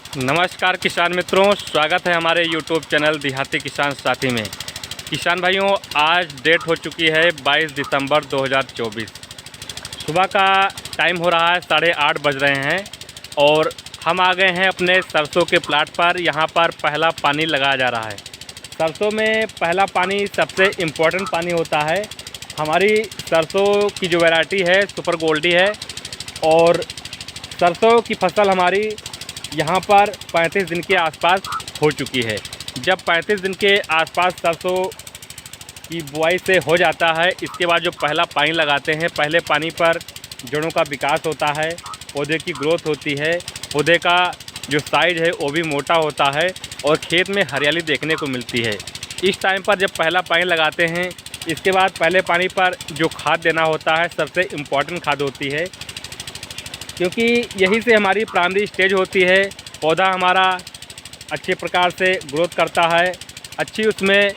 नमस्कार किसान मित्रों, स्वागत है हमारे YouTube चैनल देहाती किसान साथी में। किसान भाइयों, आज डेट हो चुकी है 22 दिसंबर 2024। सुबह का टाइम हो रहा है, 8:30 बज रहे हैं और हम आ गए हैं अपने सरसों के प्लाट पर। यहाँ पर पहला पानी लगाया जा रहा है। सरसों में पहला पानी सबसे इम्पोर्टेंट पानी होता है। हमारी सरसों की जो वैरायटी है सुपर गोल्डी है और सरसों की फसल हमारी यहाँ पर 35 दिन के आसपास हो चुकी है। जब 35 दिन के आसपास सरसों की बुआई से हो जाता है, इसके बाद जो पहला पानी लगाते हैं, पहले पानी पर जड़ों का विकास होता है, पौधे की ग्रोथ होती है, पौधे का जो साइज़ है वो भी मोटा होता है और खेत में हरियाली देखने को मिलती है। इस टाइम पर जब पहला पानी लगाते हैं, इसके बाद पहले पानी पर जो खाद देना होता है सबसे इम्पॉर्टेंट खाद होती है, क्योंकि यहीं से हमारी प्राइमरी स्टेज होती है। पौधा हमारा अच्छे प्रकार से ग्रोथ करता है, अच्छी उसमें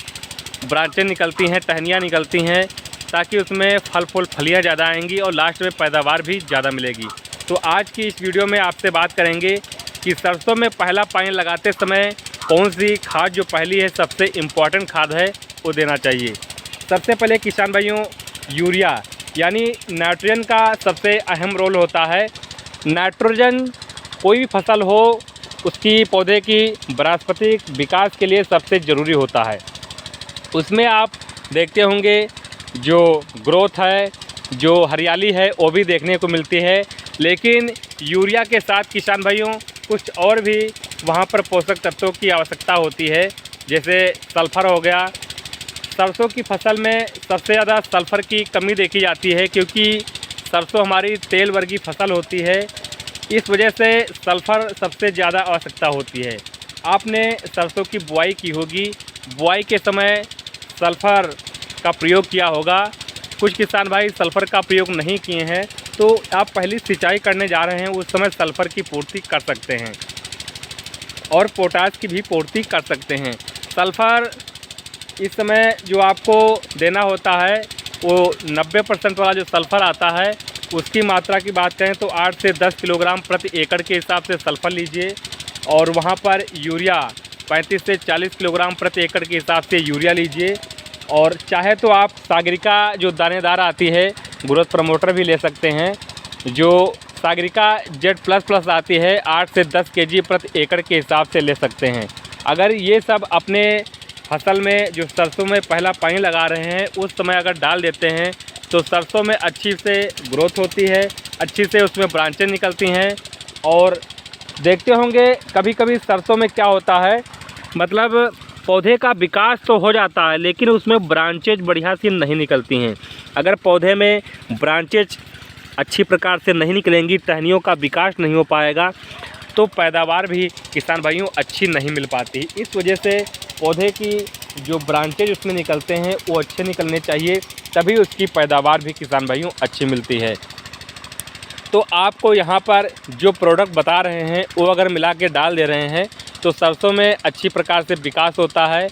ब्रांचें निकलती हैं, टहनियाँ निकलती हैं, ताकि उसमें फल फूल फलियाँ ज़्यादा आएंगी और लास्ट में पैदावार भी ज़्यादा मिलेगी। तो आज की इस वीडियो में आपसे बात करेंगे कि सरसों में पहला पानी लगाते समय कौन सी खाद जो पहली है सबसे इम्पॉर्टेंट खाद है वो देना चाहिए। सबसे पहले किसान भाइयों, यूरिया यानी नाइट्रोजन का सबसे अहम रोल होता है। नाइट्रोजन कोई भी फसल हो उसकी पौधे की वानस्पतिक विकास के लिए सबसे ज़रूरी होता है। उसमें आप देखते होंगे जो ग्रोथ है, जो हरियाली है वो भी देखने को मिलती है, लेकिन यूरिया के साथ किसान भाइयों कुछ और भी वहाँ पर पोषक तत्वों की आवश्यकता होती है, जैसे सल्फ़र हो गया। सरसों की फसल में सबसे ज़्यादा सल्फ़र की कमी देखी जाती है, क्योंकि सरसों हमारी तेल वर्गीय फसल होती है। इस वजह से सल्फ़र सबसे ज़्यादा आवश्यकता होती है। आपने सरसों की बुआई की होगी, बुआई के समय सल्फ़र का प्रयोग किया होगा। कुछ किसान भाई सल्फ़र का प्रयोग नहीं किए हैं, तो आप पहली सिंचाई करने जा रहे हैं उस समय सल्फ़र की पूर्ति कर सकते हैं और पोटाश की भी पूर्ति कर सकते हैं। सल्फ़र इस समय जो आपको देना होता है वो 90% वाला जो सल्फ़र आता है उसकी मात्रा की बात करें तो 8 से 10 किलोग्राम प्रति एकड़ के हिसाब से सल्फ़र लीजिए और वहाँ पर यूरिया 35 से 40 किलोग्राम प्रति एकड़ के हिसाब से यूरिया लीजिए। और चाहे तो आप सागरिका जो दानेदार आती है ग्रोथ प्रमोटर भी ले सकते हैं। जो सागरिका Z++ आती है 8 से 10 केजी प्रति एकड़ के हिसाब से ले सकते हैं। अगर ये सब अपने फसल में जो सरसों में पहला पानी लगा रहे हैं उस समय अगर डाल देते हैं तो सरसों में अच्छी से ग्रोथ होती है, अच्छी से उसमें ब्रांचें निकलती हैं। और देखते होंगे कभी कभी सरसों में क्या होता है, मतलब पौधे का विकास तो हो जाता है लेकिन उसमें ब्रांचेज बढ़िया सी नहीं निकलती हैं। अगर पौधे में ब्रांचेज अच्छी प्रकार से नहीं निकलेंगी, टहनियों का विकास नहीं हो पाएगा, तो पैदावार भी किसान भाइयों अच्छी नहीं मिल पाती। इस वजह से पौधे की जो ब्रांचेज उसमें निकलते हैं वो अच्छे निकलने चाहिए, तभी उसकी पैदावार भी किसान भाइयों अच्छी मिलती है। तो आपको यहाँ पर जो प्रोडक्ट बता रहे हैं वो अगर मिला के डाल दे रहे हैं तो सरसों में अच्छी प्रकार से विकास होता है।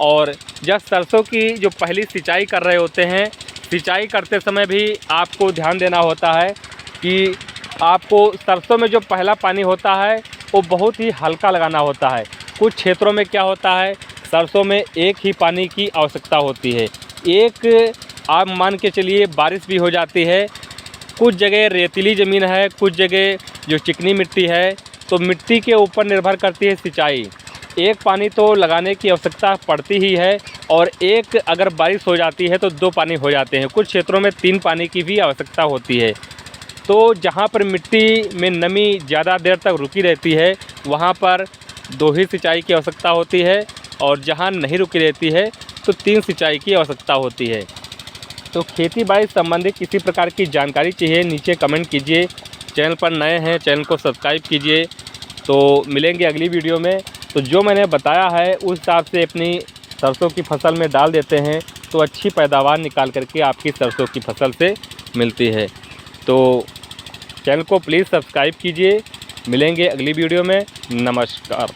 और जब सरसों की जो पहली सिंचाई कर रहे होते हैं, सिंचाई करते समय भी आपको ध्यान देना होता है कि आपको सरसों में जो पहला पानी होता है वो बहुत ही हल्का लगाना होता है। कुछ क्षेत्रों में क्या होता है, सरसों में एक ही पानी की आवश्यकता होती है। एक आप मान के चलिए बारिश भी हो जाती है। कुछ जगह रेतीली ज़मीन है, कुछ जगह जो चिकनी मिट्टी है, तो मिट्टी के ऊपर निर्भर करती है सिंचाई। एक पानी तो लगाने की आवश्यकता पड़ती ही है और एक अगर बारिश हो जाती है तो 2 पानी हो जाते हैं। कुछ क्षेत्रों में 3 पानी की भी आवश्यकता होती है। तो जहाँ पर मिट्टी में नमी ज़्यादा देर तक रुकी रहती है वहाँ पर 2 ही सिंचाई की आवश्यकता होती है और जहाँ नहीं रुकी रहती है तो 3 सिंचाई की आवश्यकता होती है। तो खेती बाड़ी संबंधित किसी प्रकार की जानकारी चाहिए, नीचे कमेंट कीजिए। चैनल पर नए हैं चैनल को सब्सक्राइब कीजिए। तो मिलेंगे अगली वीडियो में। तो जो मैंने बताया है उस हिसाब से अपनी सरसों की फसल में डाल देते हैं तो अच्छी पैदावार निकाल करके आपकी सरसों की फसल से मिलती है। तो चैनल को प्लीज़ सब्सक्राइब कीजिए। मिलेंगे अगली वीडियो में। नमस्कार।